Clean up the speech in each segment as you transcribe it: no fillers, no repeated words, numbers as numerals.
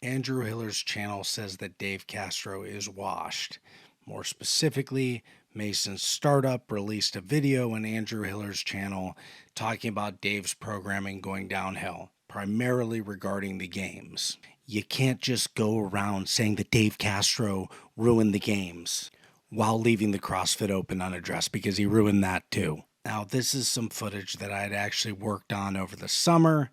Andrew Hiller's channel says that Dave Castro is washed. More specifically, Mason's Startup released a video on Andrew Hiller's channel talking about Dave's programming going downhill, primarily regarding the games. You can't just go around saying that Dave Castro ruined the games while leaving the CrossFit Open unaddressed, because he ruined that too. Now, this is some footage that I had actually worked on over the summer.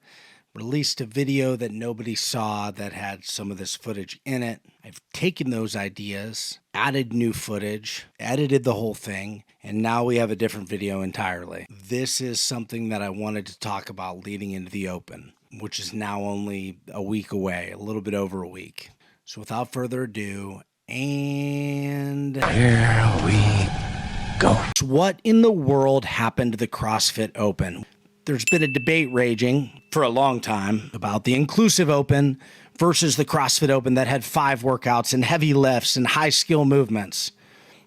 Released a video that nobody saw that had some of this footage in it. I've taken those ideas, added new footage, edited the whole thing, and now we have a different video entirely. This is something that I wanted to talk about leading into the Open, which is now only a week away, a little bit over a week. So without further ado, and here we go. What in the world happened to the CrossFit Open? There's been a debate raging for a long time about the inclusive Open versus the CrossFit Open that had 5 workouts and heavy lifts and high skill movements.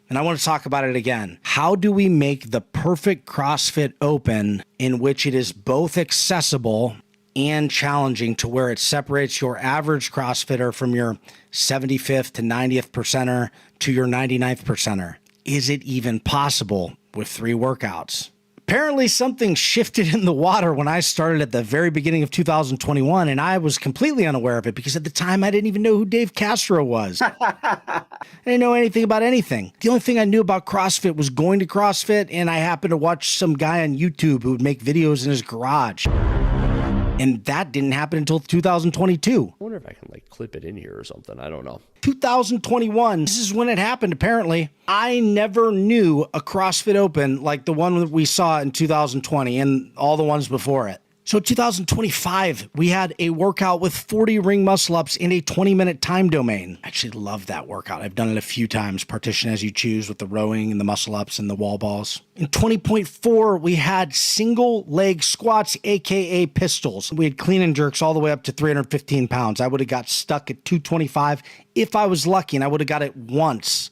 And I want to talk about it again. How do we make the perfect CrossFit Open in which it is both accessible and challenging to where it separates your average CrossFitter from your 75th to 90th percenter to your 99th percenter? Is it even possible with 3 workouts? Apparently something shifted in the water when I started at the very beginning of 2021, and I was completely unaware of it because at the time I didn't even know who Dave Castro was. I didn't know anything about anything. The only thing I knew about CrossFit was going to CrossFit, and I happened to watch some guy on YouTube who would make videos in his garage. And that didn't happen until 2022. I wonder if I can clip it in here or something. I don't know. 2021, this is when it happened apparently. I never knew a CrossFit Open like the one that we saw in 2020 and all the ones before it. So 2025, we had a workout with 40 ring muscle ups in a 20-minute time domain. I actually love that workout. I've done it a few times, partition as you choose with the rowing and the muscle ups and the wall balls. In 20.4, we had single leg squats, AKA pistols. We had clean and jerks all the way up to 315 pounds. I would have got stuck at 225 if I was lucky, and I would have got it once.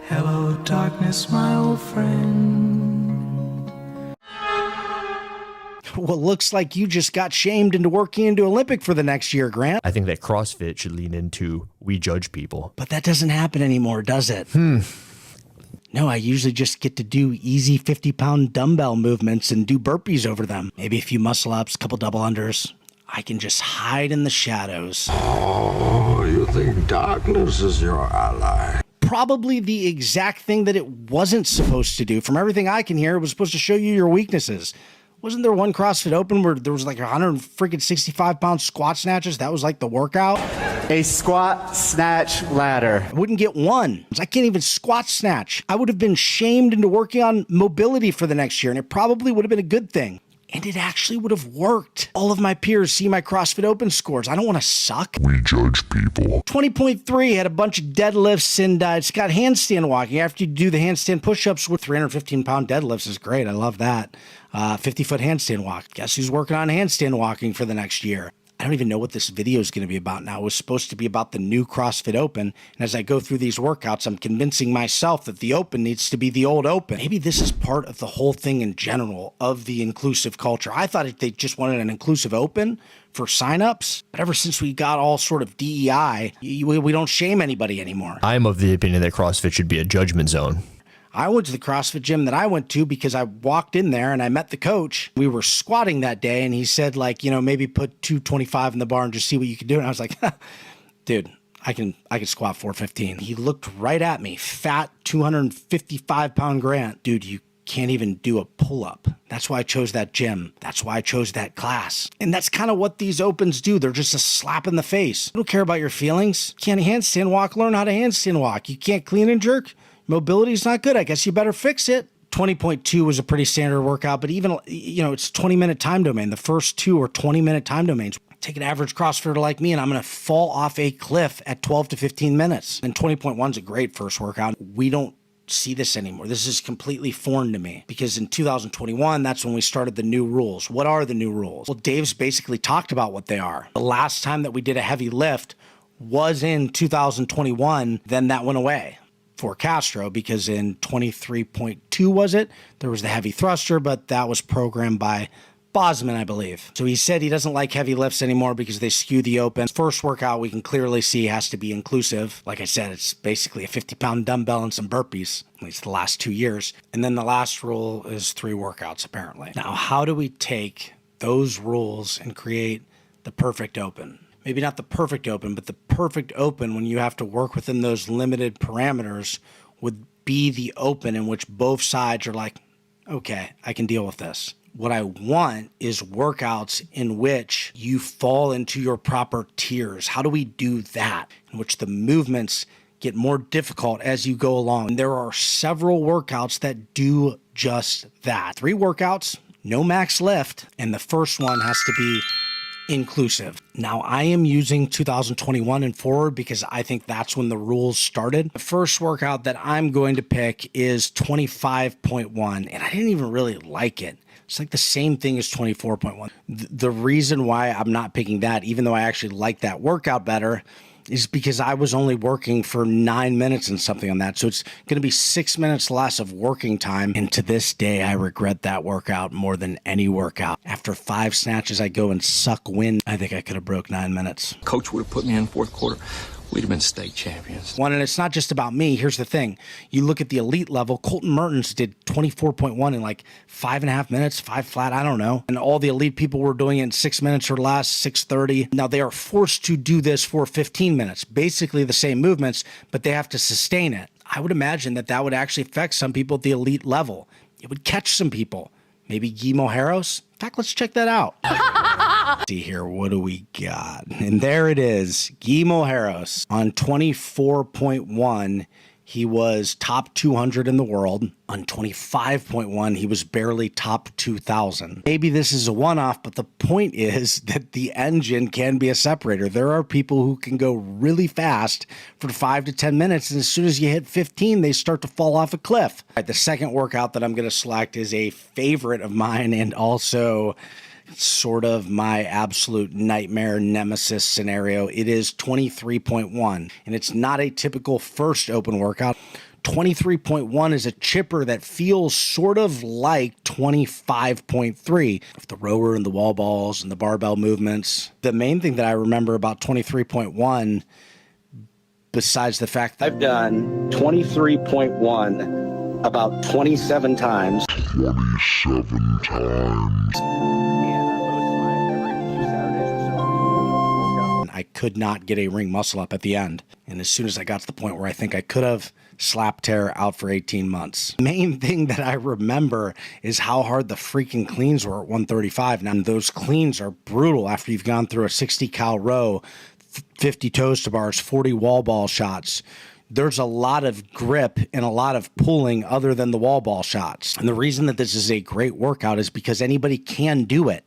Hello, darkness, my old friend. Well, looks like you just got shamed into working into Olympic for the next year, Grant. I think that CrossFit should lean into we judge people. But that doesn't happen anymore, does it? No, I usually just get to do easy 50-pound dumbbell movements and do burpees over them. Maybe a few muscle ups, couple double unders. I can just hide in the shadows. Oh, you think darkness is your ally? Probably the exact thing that it wasn't supposed to do. From everything I can hear, it was supposed to show you your weaknesses. Wasn't there one CrossFit Open where there was 165-pound squat snatches? That was like the workout. A squat snatch ladder. I wouldn't get one. I can't even squat snatch. I would have been shamed into working on mobility for the next year, and it probably would have been a good thing. And it actually would have worked. All of my peers see my CrossFit Open scores. I don't want to suck. We judge people. 20.3 had a bunch of deadlifts, and it's got handstand walking. After you do the handstand push-ups with 315-pound deadlifts is great. I love that. 50-foot handstand walk. Guess who's working on handstand walking for the next year? I don't even know what this video is going to be about now. It was supposed to be about the new CrossFit Open. And as I go through these workouts, I'm convincing myself that the Open needs to be the old Open. Maybe this is part of the whole thing in general of the inclusive culture. I thought they just wanted an inclusive Open for signups. But ever since we got all sort of DEI, we don't shame anybody anymore. I'm of the opinion that CrossFit should be a judgment zone. I went to the CrossFit gym that I went to because I walked in there and I met the coach. We were squatting that day and he said maybe put 225 in the bar and just see what you can do. And I was like, dude, I can squat 415. He looked right at me, fat 255-pound Grant. Dude, you can't even do a pull-up. That's why I chose that gym. That's why I chose that class. And that's kind of what these Opens do. They're just a slap in the face. I don't care about your feelings. You can't handstand walk, learn how to handstand walk. You can't clean and jerk. Mobility's not good. I guess you better fix it. 20.2 was a pretty standard workout, but even, it's 20-minute time domain. The first 2 are 20-minute time domains. Take an average CrossFitter like me, and I'm going to fall off a cliff at 12 to 15 minutes. And 20.1 is a great first workout. We don't see this anymore. This is completely foreign to me because in 2021, that's when we started the new rules. What are the new rules? Well, Dave's basically talked about what they are. The last time that we did a heavy lift was in 2021, then that went away for Castro because in 23.2 was it? There was the heavy thruster, but that was programmed by Bosman, I believe. So he said he doesn't like heavy lifts anymore because they skew the open. First workout we can clearly see has to be inclusive. Like I said, it's basically a 50-pound dumbbell and some burpees, at least the last 2 years. And then the last rule is 3 workouts, apparently. Now, how do we take those rules and create the perfect open? Maybe not the perfect open, but the perfect open when you have to work within those limited parameters would be the open in which both sides are like, okay, I can deal with this. What I want is workouts in which you fall into your proper tiers. How do we do that? In which the movements get more difficult as you go along. And there are several workouts that do just that. 3 workouts, no max lift, and the first one has to be inclusive. Now, I am using 2021 and forward because I think that's when the rules started. The first workout that I'm going to pick is 25.1, and I didn't even really like it. It's like the same thing as 24.1. The reason why I'm not picking that, even though I actually like that workout better, is because I was only working for 9 minutes and something on that. So it's going to be 6 minutes less of working time. And to this day, I regret that workout more than any workout. After 5 snatches, I go and suck wind. I think I could have broke 9 minutes. Coach would have put me in fourth quarter. We'd have been state champions. And it's not just about me. Here's the thing. You look at the elite level, Colton Mertens did 24.1 in like 5.5 minutes, 5 flat, I don't know. And all the elite people were doing it in 6 minutes or less, 6:30. Now they are forced to do this for 15 minutes, basically the same movements, but they have to sustain it. I would imagine that would actually affect some people at the elite level. It would catch some people. Maybe Guillermo Harros. In fact, let's check that out. See here, what do we got? And there it is, Guillermo Harros on 24.1. He was top 200 in the world. On 25.1, he was barely top 2,000. Maybe this is a one-off, but the point is that the engine can be a separator. There are people who can go really fast for 5 to 10 minutes, and as soon as you hit 15, they start to fall off a cliff. All right, the second workout that I'm going to select is a favorite of mine and also sort of my absolute nightmare nemesis scenario. It is 23.1, and it's not a typical first open workout. 23.1 is a chipper that feels sort of like 25.3. With the rower and the wall balls and the barbell movements. The main thing that I remember about 23.1, besides the fact that I've done 23.1 about 27 times. 27 times. I could not get a ring muscle up at the end. And as soon as I got to the point where I think I could have, slap tear out for 18 months. Main thing that I remember is how hard the freaking cleans were at 135. Now, those cleans are brutal after you've gone through a 60 cal row, 50 toes to bars, 40 wall ball shots. There's a lot of grip and a lot of pulling other than the wall ball shots. And the reason that this is a great workout is because anybody can do it.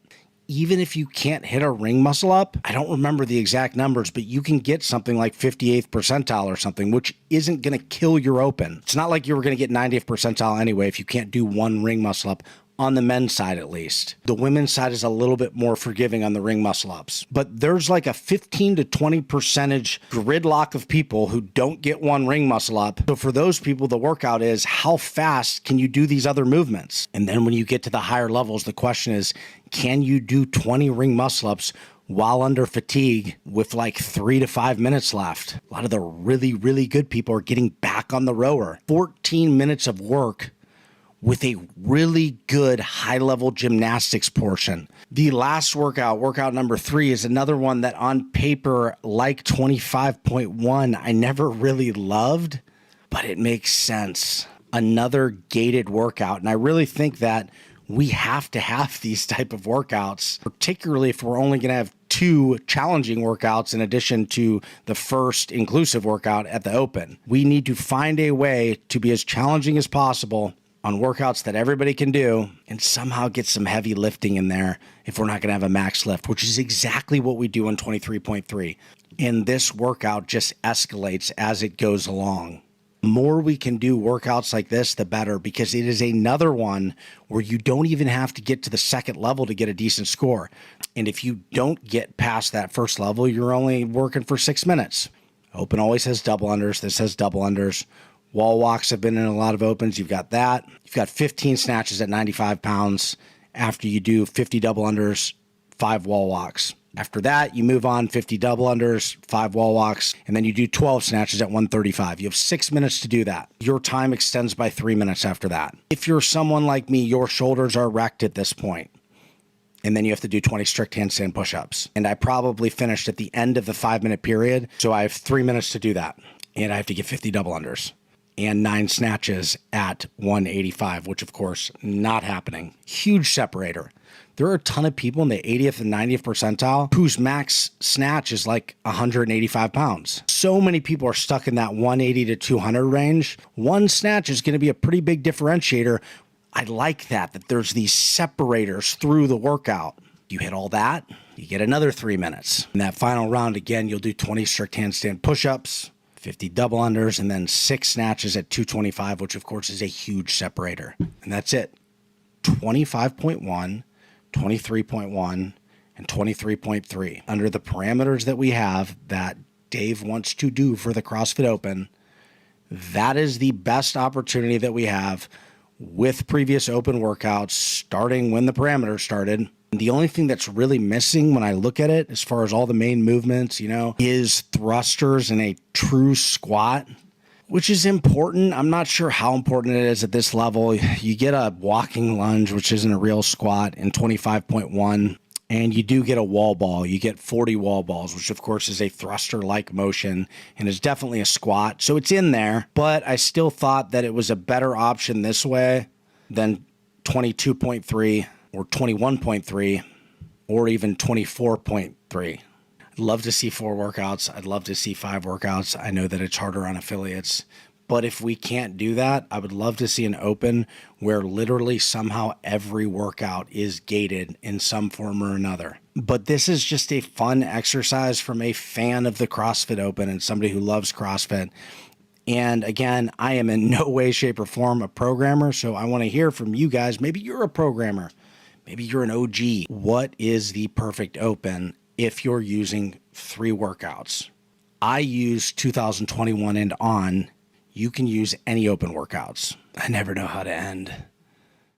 Even if you can't hit a ring muscle up, I don't remember the exact numbers, but you can get something like 58th percentile or something, which isn't going to kill your open. It's not like you were going to get 90th percentile anyway if you can't do one ring muscle up. On the men's side, at least. The women's side is a little bit more forgiving on the ring muscle ups. But there's like a 15 to 20% gridlock of people who don't get one ring muscle up. So for those people, the workout is how fast can you do these other movements? And then when you get to the higher levels, the question is, can you do 20 ring muscle ups while under fatigue with like 3 to 5 minutes left? A lot of the really, really good people are getting back on the rower. 14 minutes of work with a really good high-level gymnastics portion. The last workout number 3, is another one that on paper, like 25.1, I never really loved, but it makes sense. Another gated workout, and I really think that we have to have these type of workouts, particularly if we're only going to have 2 challenging workouts in addition to the first inclusive workout at the Open. We need to find a way to be as challenging as possible on workouts that everybody can do and somehow get some heavy lifting in there if we're not going to have a max lift, which is exactly what we do in 23.3. And this workout just escalates as it goes along. The more we can do workouts like this, the better, because it is another one where you don't even have to get to the second level to get a decent score. And if you don't get past that first level, you're only working for 6 minutes. Open always has double unders. This has double unders. Wall walks have been in a lot of opens. You've got that. You've got 15 snatches at 95 pounds after you do 50 double unders, 5 wall walks. After that, you move on 50 double unders, 5 wall walks, and then you do 12 snatches at 135. You have 6 minutes to do that. Your time extends by 3 minutes after that. If you're someone like me, your shoulders are wrecked at this point. And then you have to do 20 strict handstand push-ups. And I probably finished at the end of the 5-minute period, so I have 3 minutes to do that. And I have to get 50 double unders and 9 snatches at 185, which of course, not happening. Huge separator. There are a ton of people in the 80th and 90th percentile whose max snatch is like 185 pounds. So many people are stuck in that 180 to 200 range. One snatch is going to be a pretty big differentiator. I like that there's these separators through the workout. You hit all that, you get another 3 minutes. In that final round, again, you'll do 20 strict handstand push-ups, 50 double unders, and then 6 snatches at 225, which of course is a huge separator. And that's it. 25.1, 23.1, and 23.3. Under the parameters that we have that Dave wants to do for the CrossFit Open, that is the best opportunity that we have with previous open workouts starting when the parameters started. The only thing that's really missing when I look at it, as far as all the main movements, is thrusters in a true squat, which is important. I'm not sure how important it is at this level. You get a walking lunge, which isn't a real squat, in 25.1, and you do get a wall ball. You get 40 wall balls, which of course is a thruster-like motion and is definitely a squat. So it's in there, but I still thought that it was a better option this way than 22.3 or 21.3 or even 24.3. I'd love to see 4 workouts. I'd love to see 5 workouts. I know that it's harder on affiliates, but if we can't do that, I would love to see an open where literally somehow every workout is gated in some form or another. But this is just a fun exercise from a fan of the CrossFit Open and somebody who loves CrossFit. And again, I am in no way, shape, or form a programmer, so I want to hear from you guys. Maybe you're a programmer. Maybe you're an OG. What is the perfect open if you're using 3 workouts? I use 2021 and on. You can use any open workouts. I never know how to end.